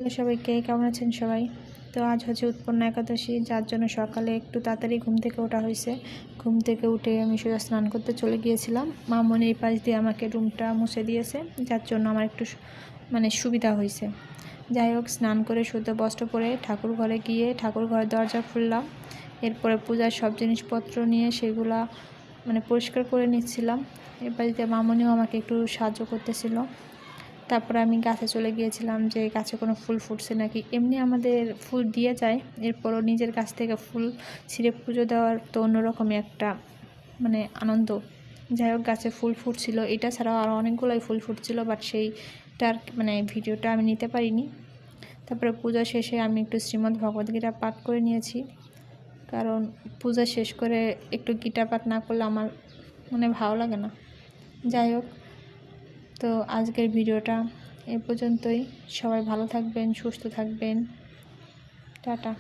Hello সবাইকে, কেমন আছেন সবাই? তো আজ হচ্ছে উৎপন্ন একাদশী, যার জন্য সকালে একটু তাড়াতাড়ি ঘুম থেকে ওঠা হয়েছে। ঘুম থেকে উঠে আমি সোজা স্নান করতে চলে গিয়েছিলাম। মামনি এই পাশ দিয়ে আমাকে রুমটা মুছে দিয়েছে, যার জন্য আমার একটু সুবিধা হয়েছে। যাই হোক, স্নান করে শুদ্ধ বস্ত্র পরে ঠাকুর ঘরে গিয়ে ঠাকুর ঘরের দরজা খুললাম। এরপরে পূজার সব জিনিসপত্র নিয়ে সেগুলা পরিষ্কার করে নিচ্ছিলাম। এই পাশ দিয়ে মামনিও আমাকে একটু সাহায্য করতেছিল। তারপরে আমি গাছে চলে গিয়েছিলাম যে গাছে কোনো ফুল ফুটছে নাকি। এমনি আমাদের ফুল দিয়ে যায়, এরপরও নিজের গাছ থেকে ফুল ছিঁড়ে পুজো দেওয়ার তো অন্যরকমই একটা আনন্দ। যাই হোক, গাছে ফুল ফুটছিল, এটা ছাড়াও আরও অনেকগুলোই ফুল ফুটছিল, বাট সেইটার ভিডিওটা আমি নিতে পারিনি। তারপরে পূজা শেষে আমি একটু শ্রীমদ্ ভগবদ্গীতা পাঠ করে নিয়েছি, কারণ পূজা শেষ করে একটু গীতা পাঠ না করলে আমার ভালো লাগে না। যাই হোক, তো আজকের ভিডিওটা এ পর্যন্তই। সবাই ভালো থাকবেন, সুস্থ থাকবেন। টাটা।